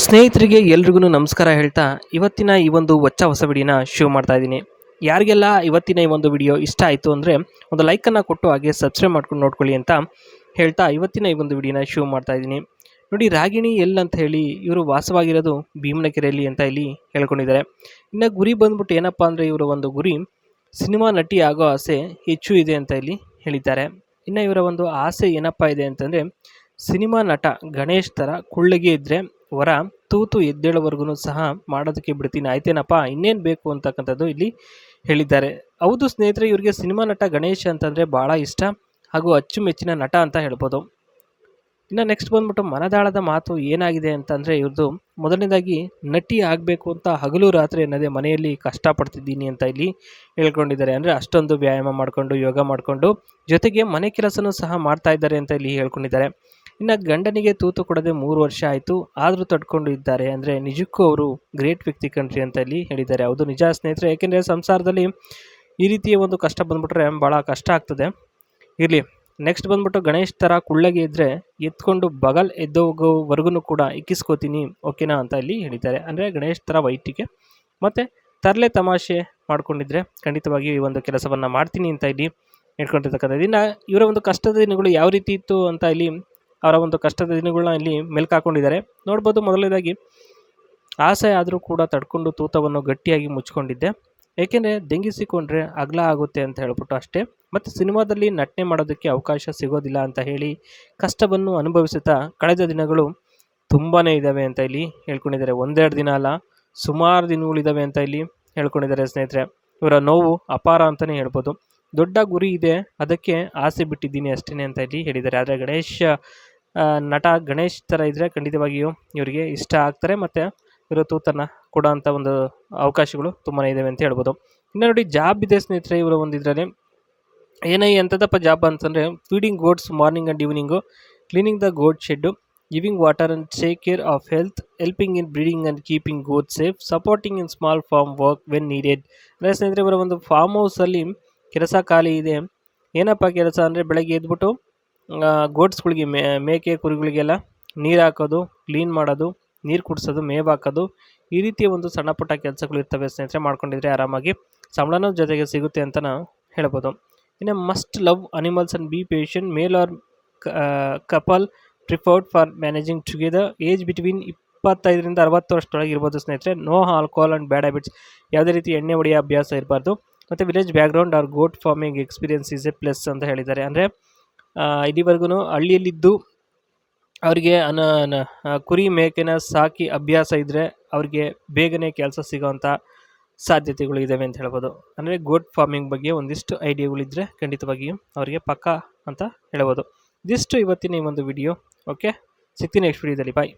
ಸ್ನೇಹಿತರಿಗೆ ಎಲ್ರಿಗೂ ನಮಸ್ಕಾರ ಹೇಳ್ತಾ ಇವತ್ತಿನ ಈ ಒಂದು ಹೊಸ ವಿಡಿಯೋನ ಶುರು ಮಾಡ್ತಾ ಇದ್ದೀನಿ. ಯಾರಿಗೆಲ್ಲ ಇವತ್ತಿನ ಈ ಒಂದು ವಿಡಿಯೋ ಇಷ್ಟ ಆಯಿತು ಅಂದರೆ ಒಂದು ಲೈಕನ್ನು ಕೊಟ್ಟು ಹಾಗೆ ಸಬ್ಸ್ಕ್ರೈಬ್ ಮಾಡ್ಕೊಂಡು ನೋಡ್ಕೊಳ್ಳಿ ಅಂತ ಹೇಳ್ತಾ ಇವತ್ತಿನ ಈ ಒಂದು ವಿಡಿಯೋನ ಶುರು ಮಾಡ್ತಾ ಇದ್ದೀನಿ. ನೋಡಿ, ರಾಗಿಣಿ ಎಲ್ ಅಂತ ಹೇಳಿ ಇವರು ವಾಸವಾಗಿರೋದು ಭೀಮನಕೆರೆಯಲ್ಲಿ ಅಂತ ಇಲ್ಲಿ ಹೇಳ್ಕೊಂಡಿದ್ದಾರೆ. ಇನ್ನು ಗುರಿ ಬಂದ್ಬಿಟ್ಟು ಏನಪ್ಪ ಅಂದರೆ ಇವರ ಒಂದು ಗುರಿ ಸಿನಿಮಾ ನಟಿ ಆಗೋ ಆಸೆ ಹೆಚ್ಚು ಇದೆ ಅಂತ ಇಲ್ಲಿ ಹೇಳಿದ್ದಾರೆ. ಇನ್ನು ಇವರ ಒಂದು ಆಸೆ ಏನಪ್ಪ ಇದೆ ಅಂತಂದರೆ ಸಿನಿಮಾ ನಟ ಗಣೇಶ್ ಥರ ಕುಳ್ಳಗೆ ಇದ್ದರೆ ವರ ತೂತು ಎದ್ದೇಳೋವರೆಗೂ ಸಹ ಮಾಡೋದಕ್ಕೆ ಬಿಡ್ತೀನಿ, ಆಯ್ತೇನಪ್ಪ ಇನ್ನೇನು ಬೇಕು ಅಂತಕ್ಕಂಥದ್ದು ಇಲ್ಲಿ ಹೇಳಿದ್ದಾರೆ. ಹೌದು ಸ್ನೇಹಿತರೆ, ಇವರಿಗೆ ಸಿನಿಮಾ ನಟ ಗಣೇಶ್ ಅಂತಂದರೆ ಭಾಳ ಇಷ್ಟ ಹಾಗೂ ಅಚ್ಚುಮೆಚ್ಚಿನ ನಟ ಅಂತ ಹೇಳ್ಬೋದು. ಇನ್ನು ನೆಕ್ಸ್ಟ್ ಬಂದ್ಬಿಟ್ಟು ಮನದಾಳದ ಮಾತು ಏನಾಗಿದೆ ಅಂತಂದರೆ ಇವ್ರದ್ದು ಮೊದಲನೇದಾಗಿ ನಟಿ ಆಗಬೇಕು ಅಂತ ಹಗಲು ರಾತ್ರಿ ಅನ್ನೋದೇ ಮನೆಯಲ್ಲಿ ಕಷ್ಟಪಡ್ತಿದ್ದೀನಿ ಅಂತ ಇಲ್ಲಿ ಹೇಳ್ಕೊಂಡಿದ್ದಾರೆ. ಅಂದರೆ ಅಷ್ಟೊಂದು ವ್ಯಾಯಾಮ ಮಾಡಿಕೊಂಡು ಯೋಗ ಮಾಡಿಕೊಂಡು ಜೊತೆಗೆ ಮನೆ ಕೆಲಸನೂ ಸಹ ಮಾಡ್ತಾ ಇದ್ದಾರೆ ಅಂತ ಇಲ್ಲಿ ಹೇಳ್ಕೊಂಡಿದ್ದಾರೆ. ಇನ್ನು ಗಂಡನಿಗೆ ತೂತು ಕೊಡದೆ 3 ವರ್ಷ ಆಯಿತು, ಆದರೂ ತಡ್ಕೊಂಡು ಇದ್ದಾರೆ ಅಂದರೆ ನಿಜಕ್ಕೂ ಅವರು ಗ್ರೇಟ್ ವ್ಯಕ್ತಿ ಕಣ್ರಿ ಅಂತ ಇಲ್ಲಿ ಹೇಳಿದ್ದಾರೆ. ಹೌದು ನಿಜ ಸ್ನೇಹಿತರೆ, ಏಕೆಂದರೆ ಸಂಸಾರದಲ್ಲಿ ಈ ರೀತಿಯ ಒಂದು ಕಷ್ಟ ಬಂದ್ಬಿಟ್ರೆ ಭಾಳ ಕಷ್ಟ ಆಗ್ತದೆ. ಇರಲಿ, ನೆಕ್ಸ್ಟ್ ಬಂದ್ಬಿಟ್ಟು ಗಣೇಶ್ ಥರ ಕುಳ್ಳಗೆ ಇದ್ದರೆ ಎತ್ಕೊಂಡು ಬಗಲ್ ಎದ್ದೋಗೋವರೆಗೂ ಕೂಡ ಇಕ್ಕಿಸ್ಕೋತೀನಿ, ಓಕೆನಾ ಅಂತ ಇಲ್ಲಿ ಹೇಳಿದ್ದಾರೆ. ಅಂದರೆ ಗಣೇಶ್ ಥರ ವೈಟಿಗೆ ಮತ್ತು ತರಲೆ ತಮಾಷೆ ಮಾಡ್ಕೊಂಡಿದ್ರೆ ಖಂಡಿತವಾಗಿಯೂ ಈ ಒಂದು ಕೆಲಸವನ್ನು ಮಾಡ್ತೀನಿ ಅಂತ ಇಲ್ಲಿ ಹೇಳ್ಕೊಂಡಿರ್ತಕ್ಕಂಥದ್ದು. ಇನ್ನು ಇವರ ಒಂದು ಕಷ್ಟದ ದಿನಗಳು ಯಾವ ರೀತಿ ಇತ್ತು ಅಂತ ಇಲ್ಲಿ ಅವರ ಒಂದು ಕಷ್ಟದ ದಿನಗಳನ್ನ ಇಲ್ಲಿ ಮೆಲ್ಕು ಹಾಕೊಂಡಿದ್ದಾರೆ ನೋಡ್ಬೋದು. ಮೊದಲನೇದಾಗಿ ಆಸೆ ಆದರೂ ಕೂಡ ತಡ್ಕೊಂಡು ತೂತವನ್ನು ಗಟ್ಟಿಯಾಗಿ ಮುಚ್ಕೊಂಡಿದ್ದೆ, ಏಕೆಂದರೆ ದಂಗಿಸಿಕೊಂಡ್ರೆ ಅಗಲ ಆಗುತ್ತೆ ಅಂತ ಹೇಳ್ಬಿಟ್ಟು ಅಷ್ಟೇ. ಮತ್ತು ಸಿನಿಮಾದಲ್ಲಿ ನಟನೆ ಮಾಡೋದಕ್ಕೆ ಅವಕಾಶ ಸಿಗೋದಿಲ್ಲ ಅಂತ ಹೇಳಿ ಕಷ್ಟವನ್ನು ಅನುಭವಿಸುತ್ತಾ ಕಳೆದ ದಿನಗಳು ತುಂಬಾ ಇದ್ದಾವೆ ಅಂತ ಇಲ್ಲಿ ಹೇಳ್ಕೊಂಡಿದ್ದಾರೆ. ಒಂದೆರಡು ದಿನ ಅಲ್ಲ, ಸುಮಾರು ದಿನಗಳಿದ್ದಾವೆ ಅಂತ ಇಲ್ಲಿ ಹೇಳ್ಕೊಂಡಿದ್ದಾರೆ ಸ್ನೇಹಿತರೆ. ಇವರ ನೋವು ಅಪಾರ ಅಂತಲೇ ಹೇಳ್ಬೋದು. ದೊಡ್ಡ ಗುರಿ ಇದೆ, ಅದಕ್ಕೆ ಆಸೆ ಬಿಟ್ಟಿದ್ದೀನಿ ಅಷ್ಟೇ ಅಂತ ಇಲ್ಲಿ ಹೇಳಿದ್ದಾರೆ. ಆದರೆ ನಟ ಗಣೇಶ್ ಥರ ಇದ್ದರೆ ಖಂಡಿತವಾಗಿಯೂ ಇವರಿಗೆ ಇಷ್ಟ ಆಗ್ತಾರೆ ಮತ್ತು ಇವರು ತೂತನ್ನು ಕೊಡೋ ಅಂಥ ಒಂದು ಅವಕಾಶಗಳು ತುಂಬಾ ಇದ್ದಾವೆ ಅಂತ ಹೇಳ್ಬೋದು. ಇನ್ನು ನೋಡಿ, ಜಾಬ್ ಇದೆ ಸ್ನೇಹಿತರೆ ಇವರ ಒಂದು ಇದರಲ್ಲಿ. ಎಂಥದಪ್ಪ ಜಾಬ್ ಅಂತಂದರೆ feeding goats morning and evening, cleaning the goat shed, giving water and take care of health, helping in breeding and keeping goat safe, supporting in small farm work when needed. ಅಂದರೆ ಸ್ನೇಹಿತರೆ ಇವರ ಒಂದು form ಹೌಸಲ್ಲಿ ಕೆಲಸ ಖಾಲಿ ಇದೆ. ಏನಪ್ಪ ಕೆಲಸ ಅಂದರೆ ಬೆಳಗ್ಗೆ ಎದ್ಬಿಟ್ಟು ಗೋಡ್ಸ್ಗಳಿಗೆ ಮೇಕೆ ಕುರಿಗಳಿಗೆಲ್ಲ ನೀರು ಹಾಕೋದು, ಕ್ಲೀನ್ ಮಾಡೋದು, ನೀರು ಕುಡಿಸೋದು, ಮೇವು ಹಾಕೋದು, ಈ ರೀತಿಯ ಒಂದು ಸಣ್ಣ ಪುಟ್ಟ ಕೆಲಸಗಳು ಇರ್ತವೆ ಸ್ನೇಹಿತರೆ. ಮಾಡ್ಕೊಂಡಿದ್ರೆ ಆರಾಮಾಗಿ ಸಂಬಳನೂ ಜೊತೆಗೆ ಸಿಗುತ್ತೆ ಅಂತ ನಾವು ಹೇಳ್ಬೋದು. ಇನ್ನು must love animals and be patient, male or couple preferred for managing together, age between 25ರಿಂದ 60 ವರ್ಷದೊಳಗೆ ಇರ್ಬೋದು ಸ್ನೇಹಿತರೆ. No alcohol and bad habits, ಯಾವುದೇ ರೀತಿ ಎಣ್ಣೆ ಹೊಡೆಯೋ ಅಭ್ಯಾಸ ಇರಬಾರ್ದು. ಮತ್ತು village background or goat farming experience is a plus ಅಂತ ಹೇಳಿದ್ದಾರೆ. ಅಂದರೆ ಇಲ್ಲಿವರೆಗೂ ಹಳ್ಳಿಯಲ್ಲಿದ್ದು ಅವರಿಗೆ ಕುರಿ ಮೇಕೆನ ಸಾಕಿ ಅಭ್ಯಾಸ ಇದ್ದರೆ ಅವ್ರಿಗೆ ಬೇಗನೆ ಕೆಲಸ ಸಿಗೋವಂಥ ಸಾಧ್ಯತೆಗಳು ಇದ್ದಾವೆ ಅಂತ ಹೇಳ್ಬೋದು. ಅಂದರೆ ಗೋಟ್ ಫಾರ್ಮಿಂಗ್ ಬಗ್ಗೆ ಒಂದಿಷ್ಟು ಐಡಿಯಾಗಳಿದ್ದರೆ ಖಂಡಿತವಾಗಿಯೂ ಅವರಿಗೆ ಪಕ್ಕಾ ಅಂತ ಹೇಳ್ಬೋದು. ಇದಿಷ್ಟು ಇವತ್ತಿನ ಈ ಒಂದು ವಿಡಿಯೋ. ಓಕೆ, ಸಿಗ್ತೀನಿ ನೆಕ್ಸ್ಟ್ ವಿಡಿಯೋದಲ್ಲಿ. ಬಾಯ್.